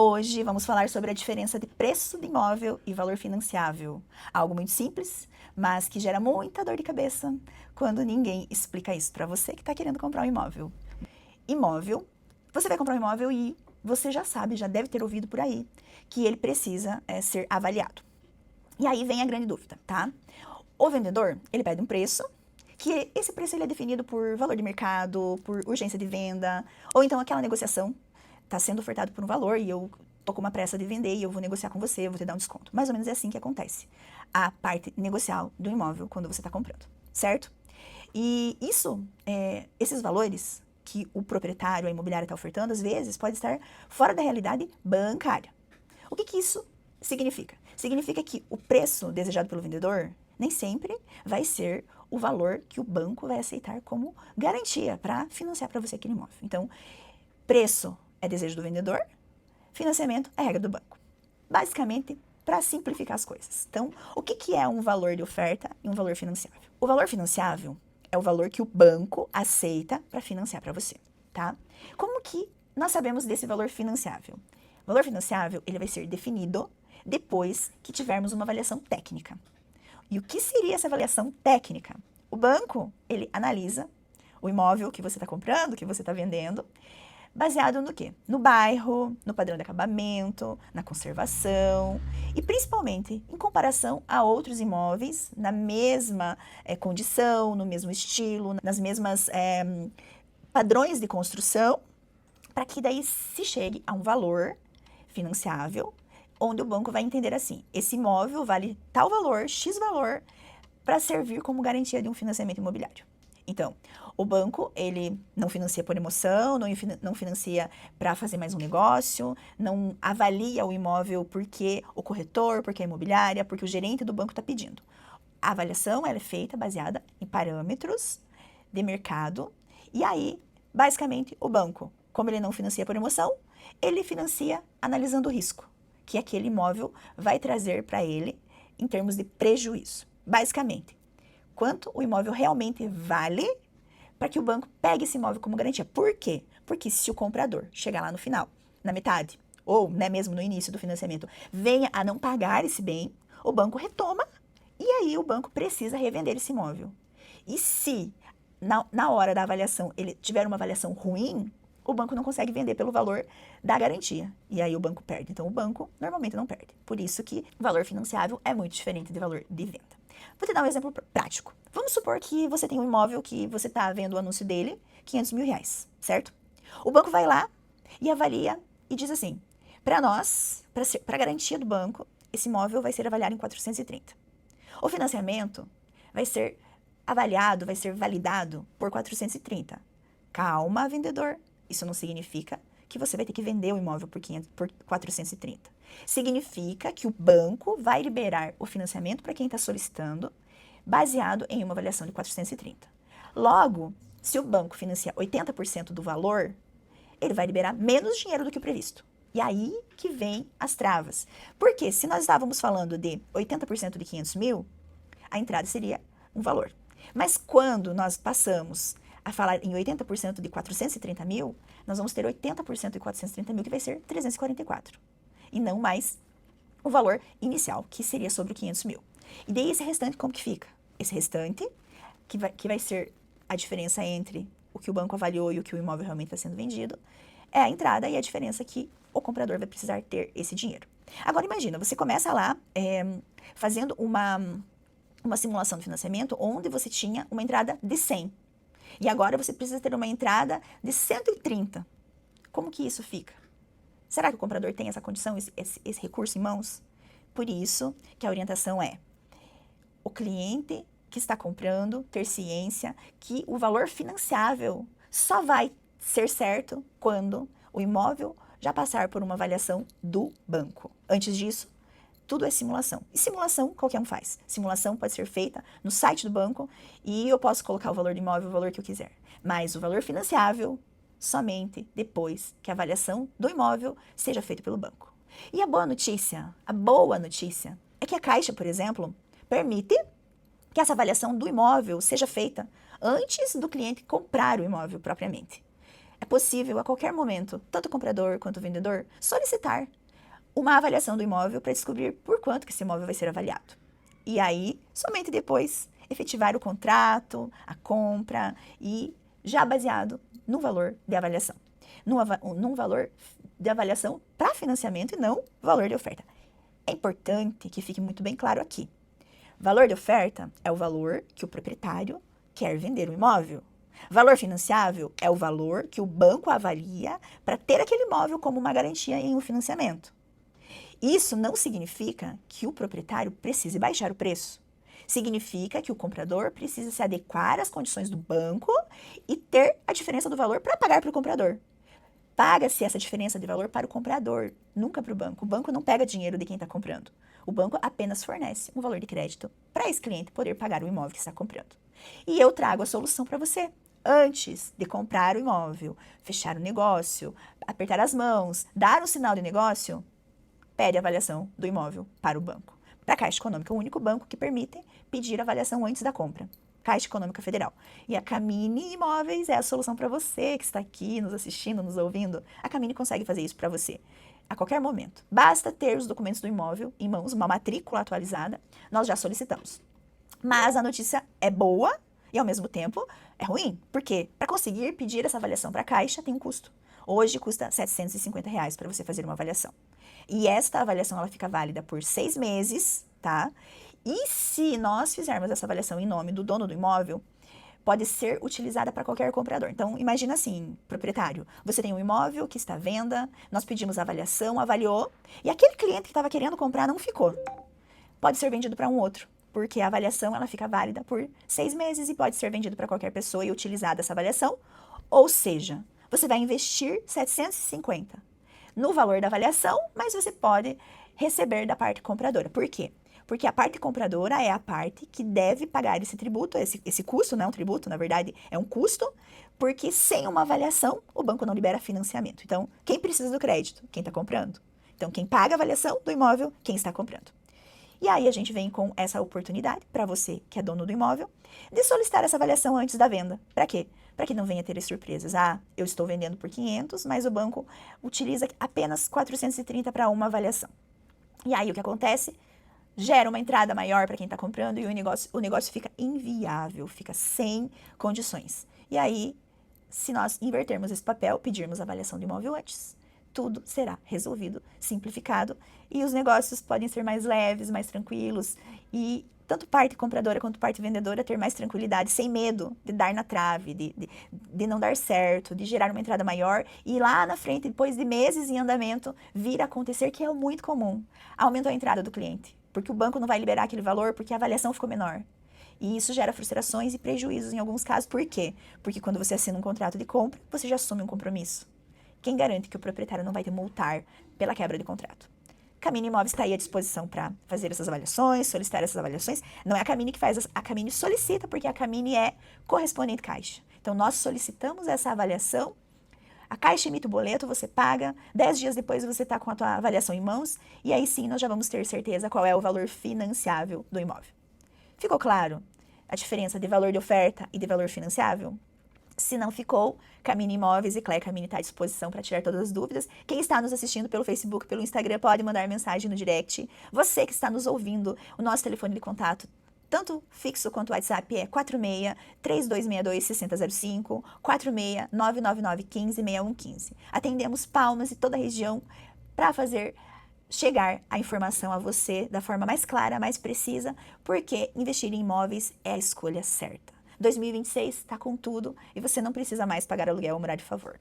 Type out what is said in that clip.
Hoje vamos falar sobre a diferença de preço de imóvel e valor financiável. Algo muito simples, mas que gera muita dor de cabeça quando ninguém explica isso para você que está querendo comprar um imóvel. Imóvel, você vai comprar um imóvel e você já sabe, já deve ter ouvido por aí, que ele precisa ser avaliado. E aí vem a grande dúvida, tá? O vendedor, ele pede um preço, que esse preço ele é definido por valor de mercado, por urgência de venda, ou então aquela negociação está sendo ofertado por um valor e eu tô com uma pressa de vender e eu vou negociar com você, eu vou te dar um desconto. Mais ou menos é assim que acontece a parte negocial do imóvel quando você está comprando, certo? E isso, esses valores que o proprietário, a imobiliária está ofertando, às vezes pode estar fora da realidade bancária. O que isso significa? Significa que o preço desejado pelo vendedor nem sempre vai ser o valor que o banco vai aceitar como garantia para financiar para você aquele imóvel. Então, preço é desejo do vendedor, financiamento é regra do banco. Basicamente, para simplificar as coisas. Então, o que é um valor de oferta e um valor financiável? O valor financiável é o valor que o banco aceita para financiar para você, tá? Como que nós sabemos desse valor financiável? O valor financiável, ele vai ser definido depois que tivermos uma avaliação técnica. E o que seria essa avaliação técnica? O banco, ele analisa o imóvel que você está comprando, que você está vendendo, baseado no quê? No bairro, no padrão de acabamento, na conservação e principalmente em comparação a outros imóveis na mesma condição, no mesmo estilo, nas mesmas padrões de construção, para que daí se chegue a um valor financiável, onde o banco vai entender assim, esse imóvel vale tal valor, X valor, para servir como garantia de um financiamento imobiliário. Então, o banco, ele não financia por emoção, não financia para fazer mais um negócio, não avalia o imóvel porque o corretor, porque a imobiliária, porque o gerente do banco está pedindo. A avaliação ela é feita baseada em parâmetros de mercado e aí, basicamente, o banco, como ele não financia por emoção, ele financia analisando o risco que aquele imóvel vai trazer para ele em termos de prejuízo. Basicamente, quanto o imóvel realmente vale para que o banco pegue esse imóvel como garantia. Por quê? Porque se o comprador chegar lá no final, na metade, ou mesmo no início do financiamento, venha a não pagar esse bem, o banco retoma e aí o banco precisa revender esse imóvel. E se na hora da avaliação ele tiver uma avaliação ruim, o banco não consegue vender pelo valor da garantia. E aí o banco perde. Então o banco normalmente não perde. Por isso que valor financiável é muito diferente de valor de venda. Vou te dar um exemplo prático. Vamos supor que você tem um imóvel que você está vendo o anúncio dele, 500 mil reais, certo? O banco vai lá e avalia e diz assim, para nós, para garantia do banco, esse imóvel vai ser avaliado em 430. O financiamento vai ser avaliado, vai ser validado por 430. Calma, vendedor. Isso não significa que você vai ter que vender o imóvel por 430. Significa que o banco vai liberar o financiamento para quem está solicitando, baseado em uma avaliação de 430. Logo, se o banco financia 80% do valor, ele vai liberar menos dinheiro do que o previsto. E aí que vem as travas. Porque se nós estávamos falando de 80% de 500 mil, a entrada seria um valor. Mas quando nós passamos a falar em 80% de 430 mil, nós vamos ter 80% de 430 mil, que vai ser 344. E não mais o valor inicial, que seria sobre 500 mil. E daí esse restante, como que fica? Esse restante, que vai ser a diferença entre o que o banco avaliou e o que o imóvel realmente está sendo vendido, é a entrada e a diferença que o comprador vai precisar ter esse dinheiro. Agora imagina, você começa lá fazendo uma simulação de financiamento onde você tinha uma entrada de 100. E agora você precisa ter uma entrada de 130. Como que isso fica? Será que o comprador tem essa condição, esse recurso em mãos? Por isso que a orientação é o cliente que está comprando ter ciência que o valor financiável só vai ser certo quando o imóvel já passar por uma avaliação do banco. Antes disso, tudo é simulação. E simulação qualquer um faz. Simulação pode ser feita no site do banco e eu posso colocar o valor do imóvel, o valor que eu quiser. Mas o valor financiável, somente depois que a avaliação do imóvel seja feita pelo banco. E a boa notícia é que a Caixa, por exemplo, permite que essa avaliação do imóvel seja feita antes do cliente comprar o imóvel propriamente. é possível a qualquer momento, tanto o comprador quanto o vendedor, solicitar uma avaliação do imóvel para descobrir por quanto que esse imóvel vai ser avaliado. E aí, somente depois, efetivar o contrato, a compra e já baseado no valor de avaliação. Num valor de avaliação para financiamento e não valor de oferta. É importante que fique muito bem claro aqui. Valor de oferta é o valor que o proprietário quer vender o imóvel. Valor financiável é o valor que o banco avalia para ter aquele imóvel como uma garantia em um financiamento. Isso não significa que o proprietário precise baixar o preço. Significa que o comprador precisa se adequar às condições do banco e ter a diferença do valor para pagar para o comprador. Paga-se essa diferença de valor para o comprador, nunca para o banco. O banco não pega dinheiro de quem está comprando. O banco apenas fornece um valor de crédito para esse cliente poder pagar o imóvel que está comprando. E eu trago a solução para você. Antes de comprar o imóvel, fechar o negócio, apertar as mãos, dar um sinal de negócio, pede a avaliação do imóvel para o banco. Para a Caixa Econômica, o único banco que permite pedir avaliação antes da compra. Caixa Econômica Federal. E a Camini Imóveis é a solução para você que está aqui nos assistindo, nos ouvindo. A Camini consegue fazer isso para você a qualquer momento. Basta ter os documentos do imóvel em mãos, uma matrícula atualizada, nós já solicitamos. Mas a notícia é boa e, ao mesmo tempo, é ruim. Por quê? Para conseguir pedir essa avaliação para a Caixa tem um custo. Hoje custa R$ 750 para você fazer uma avaliação. E esta avaliação ela fica válida por 6 meses, tá? E se nós fizermos essa avaliação em nome do dono do imóvel, pode ser utilizada para qualquer comprador. Então, imagina assim, proprietário, você tem um imóvel que está à venda, nós pedimos a avaliação, avaliou, e aquele cliente que estava querendo comprar não ficou. Pode ser vendido para um outro, porque a avaliação ela fica válida por 6 meses e pode ser vendido para qualquer pessoa e utilizada essa avaliação. Ou seja, você vai investir 750 no valor da avaliação, mas você pode receber da parte compradora. Por quê? Porque a parte compradora é a parte que deve pagar esse tributo, esse custo, não é um tributo, na verdade, é um custo, porque sem uma avaliação, o banco não libera financiamento. Então, quem precisa do crédito? Quem está comprando. Então, quem paga a avaliação do imóvel? Quem está comprando. E aí, a gente vem com essa oportunidade, para você que é dono do imóvel, de solicitar essa avaliação antes da venda. Para quê? Para que não venha ter surpresas. Ah, eu estou vendendo por 500, mas o banco utiliza apenas 430 para uma avaliação. E aí, o que acontece? Gera uma entrada maior para quem está comprando e o negócio fica inviável, fica sem condições. E aí, se nós invertermos esse papel, pedirmos avaliação do imóvel antes, tudo será resolvido, simplificado e os negócios podem ser mais leves, mais tranquilos e tanto parte compradora quanto parte vendedora ter mais tranquilidade, sem medo de dar na trave, de não dar certo, de gerar uma entrada maior e lá na frente, depois de meses em andamento, vir a acontecer, que é muito comum, aumentou a entrada do cliente, porque o banco não vai liberar aquele valor porque a avaliação ficou menor. E isso gera frustrações e prejuízos em alguns casos. Por quê? Porque quando você assina um contrato de compra, você já assume um compromisso. Quem garante que o proprietário não vai te multar pela quebra de contrato? Camini Imóveis está aí à disposição para fazer essas avaliações, solicitar essas avaliações. Não é a Camini que faz, a Camini solicita, porque a Camini é correspondente Caixa. Então, nós solicitamos essa avaliação, a Caixa emite o boleto, você paga, 10 dias depois você está com a tua avaliação em mãos, e aí sim nós já vamos ter certeza qual é o valor financiável do imóvel. Ficou claro a diferença de valor de oferta e de valor financiável? Se não ficou, Camini Imóveis e Cleia Camini está à disposição para tirar todas as dúvidas. Quem está nos assistindo pelo Facebook, pelo Instagram, pode mandar mensagem no direct. Você que está nos ouvindo, o nosso telefone de contato, tanto fixo quanto WhatsApp, é 46-3262-6005, 46-999-15-6115. Atendemos Palmas e toda a região para fazer chegar a informação a você da forma mais clara, mais precisa, porque investir em imóveis é a escolha certa. 2026 está com tudo e você não precisa mais pagar aluguel ou morar de favor.